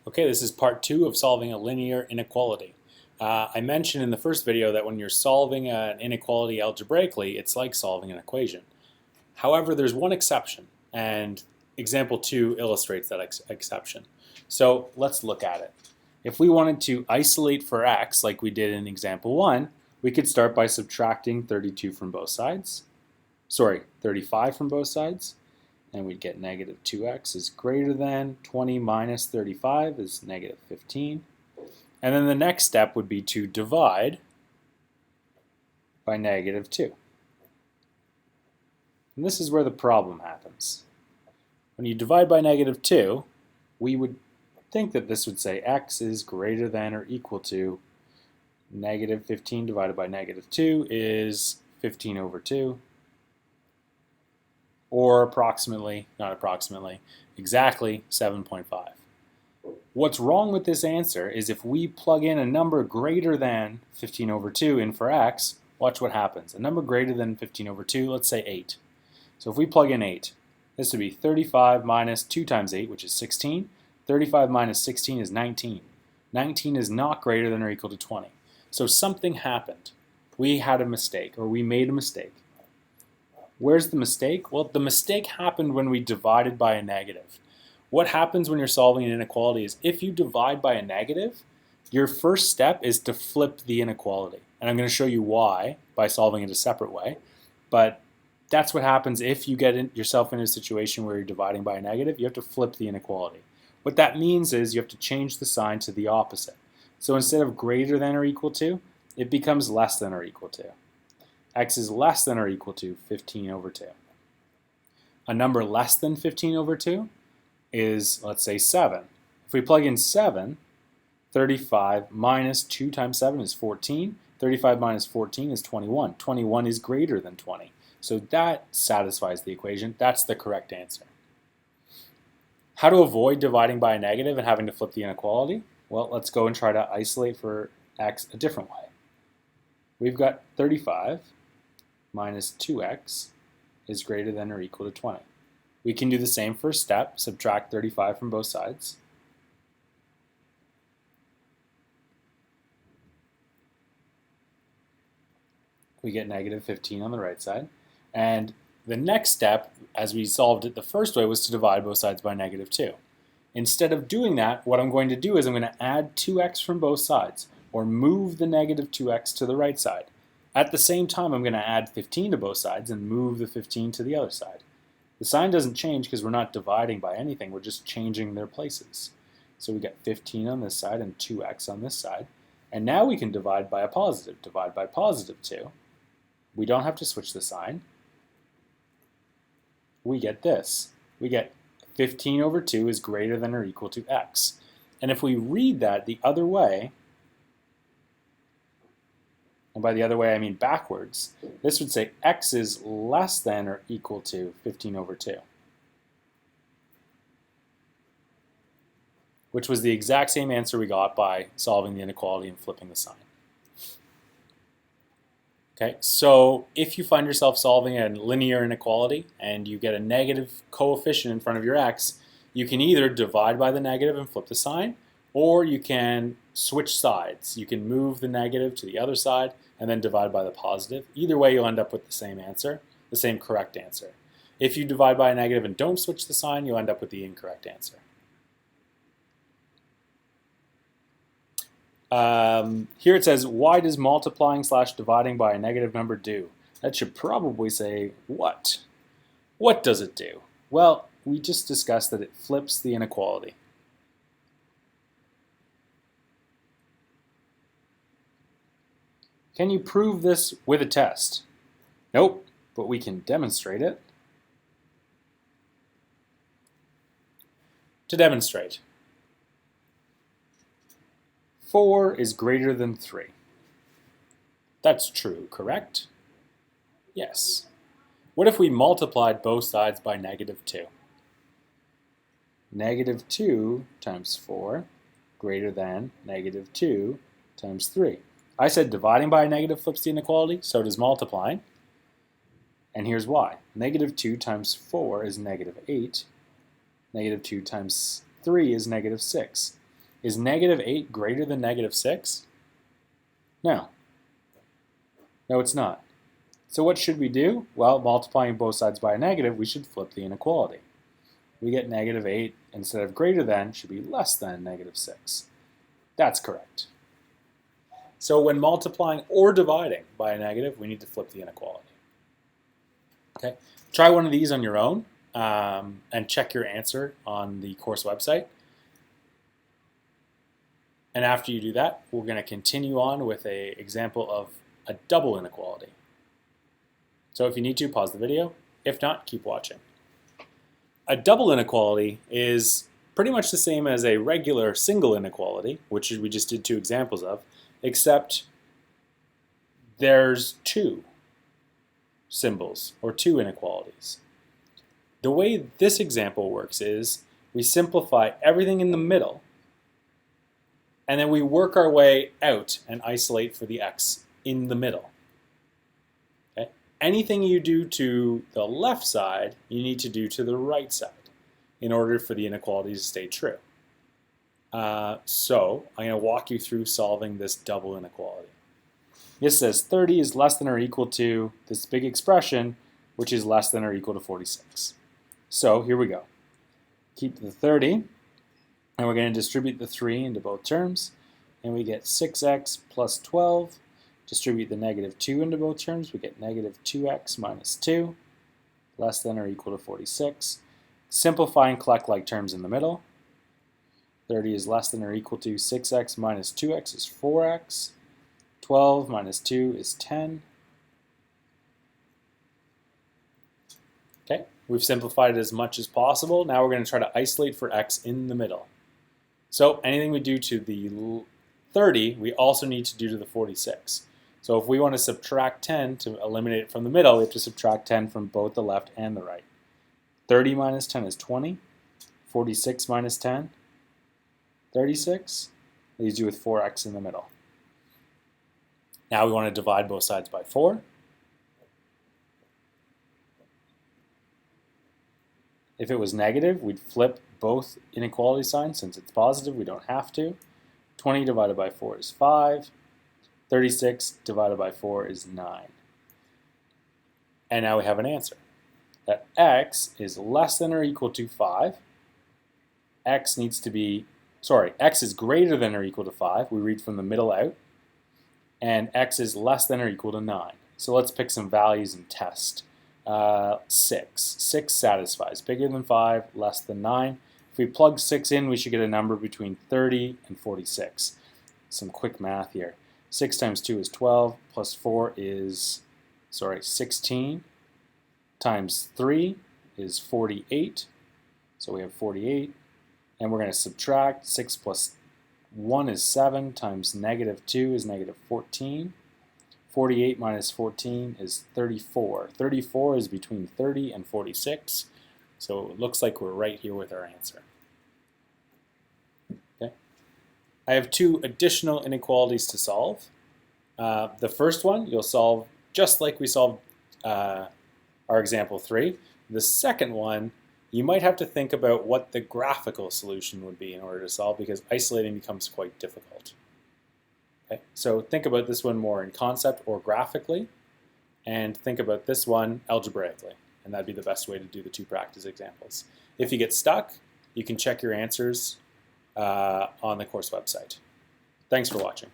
Okay, this is part 2 of solving a linear inequality. I mentioned in the first video that when you're solving an inequality algebraically, it's like solving an equation. However, there's one exception, and example 2 illustrates that exception. So let's look at it. If we wanted to isolate for x, like we did in example 1, we could start by subtracting 32 from both sides. Sorry, 35 from both sides. And we'd get negative 2x is greater than 20 minus 35 is negative 15. And then the next step would be to divide by negative 2. And this is where the problem happens. When you divide by negative 2, we would think that this would say x is greater than or equal to negative 15 divided by negative 2 is 15 over 2. Or approximately, not approximately, exactly 7.5. What's wrong with this answer is if we plug in a number greater than 15 over 2 in for x, watch what happens. A number greater than 15 over 2, let's say 8. So if we plug in 8, this would be 35 minus 2 times 8, which is 16. 35 minus 16 is 19. 19 is not greater than or equal to 20. So something happened. We had a mistake, or we made a mistake. Where's the mistake? Well, the mistake happened when we divided by a negative. What happens when you're solving an inequality is if you divide by a negative, your first step is to flip the inequality. And I'm going to show you why by solving it a separate way. But that's what happens if you get yourself in a situation where you're dividing by a negative. You have to flip the inequality. What that means is you have to change the sign to the opposite. So instead of greater than or equal to, it becomes less than or equal to. X is less than or equal to 15 over 2. A number less than 15 over 2 is, let's say, 7. If we plug in 7, 35 minus 2 times 7 is 14. 35 minus 14 is 21. 21 is greater than 20. So that satisfies the equation. That's the correct answer. How to avoid dividing by a negative and having to flip the inequality? Well, let's go and try to isolate for x a different way. We've got 35 minus 2x is greater than or equal to 20. We can do the same first step, subtract 35 from both sides. We get negative 15 on the right side. And the next step, as we solved it the first way, was to divide both sides by negative 2. Instead of doing that, what I'm going to do is I'm going to add 2x from both sides, or move the negative 2x to the right side. At the same time, I'm going to add 15 to both sides and move the 15 to the other side. The sign doesn't change because we're not dividing by anything. We're just changing their places. So we get 15 on this side and 2x on this side. And now we can divide by a positive. Divide by positive 2. We don't have to switch the sign. We get this. We get 15 over 2 is greater than or equal to x. And if we read that the other way, and by the other way I mean backwards, this would say x is less than or equal to 15 over 2. Which was the exact same answer we got by solving the inequality and flipping the sign. Okay, so if you find yourself solving a linear inequality and you get a negative coefficient in front of your x, you can either divide by the negative and flip the sign, or you can switch sides. You can move the negative to the other side and then divide by the positive. Either way, you'll end up with the same answer, the same correct answer. If you divide by a negative and don't switch the sign, you'll end up with the incorrect answer. Here it says, why does multiplying / dividing by a negative number do? That should probably say what? What does it do? Well, we just discussed that it flips the inequality. Can you prove this with a test? Nope, but we can demonstrate it. To demonstrate, 4 is greater than 3. That's true, correct? Yes. What if we multiplied both sides by negative 2? Negative 2 times 4 greater than negative 2 times 3. I said dividing by a negative flips the inequality, so does multiplying. And here's why. Negative 2 times 4 is negative 8. Negative 2 times 3 is negative 6. Is negative 8 greater than negative 6? No. No, it's not. So what should we do? Well, multiplying both sides by a negative, we should flip the inequality. We get negative 8 instead of greater than should be less than negative 6. That's correct. So when multiplying or dividing by a negative, we need to flip the inequality. Okay, try one of these on your own and check your answer on the course website. And after you do that, we're going to continue on with an example of a double inequality. So if you need to, pause the video. If not, keep watching. A double inequality is pretty much the same as a regular single inequality, which we just did 2 examples of, except there's 2 symbols or 2 inequalities. The way this example works is we simplify everything in the middle, and then we work our way out and isolate for the x in the middle. Okay? Anything you do to the left side, you need to do to the right side in order for the inequality to stay true. So I'm going to walk you through solving this double inequality. This says 30 is less than or equal to this big expression, which is less than or equal to 46. So here we go. Keep the 30, and we're going to distribute the 3 into both terms, and we get 6x plus 12. Distribute the negative 2 into both terms, we get negative 2x minus 2, less than or equal to 46. Simplify and collect like terms in the middle. 30 is less than or equal to 6x minus 2x is 4x. 12 minus 2 is 10. Okay, we've simplified it as much as possible. Now we're going to try to isolate for x in the middle. So anything we do to the 30, we also need to do to the 46. So if we want to subtract 10 to eliminate it from the middle, we have to subtract 10 from both the left and the right. 30 minus 10 is 20. 46 minus 10, 36. Leaves you with 4x in the middle. Now we want to divide both sides by 4. If it was negative, we'd flip both inequality signs. Since it's positive, we don't have to. 20 divided by 4 is 5. 36 divided by 4 is 9. And now we have an answer. That x is less than or equal to 5. X is greater than or equal to 5. We read from the middle out. And x is less than or equal to 9. So let's pick some values and test. 6. 6 satisfies. Bigger than 5, less than 9. If we plug 6 in, we should get a number between 30 and 46. Some quick math here. 6 times 2 is 12, plus 4 is, 16, times 3 is 48. So we have 48. And we're going to subtract 6 plus 1 is 7 times negative 2 is negative 14. 48 minus 14 is 34. 34 is between 30 and 46. So it looks like we're right here with our answer. Okay. I have 2 additional inequalities to solve. The first one you'll solve just like we solved our example 3. The second one, you might have to think about what the graphical solution would be in order to solve, because isolating becomes quite difficult. Okay, so think about this one more in concept or graphically, and think about this one algebraically, and that'd be the best way to do the 2 practice examples. If you get stuck, you can check your answers on the course website. Thanks for watching.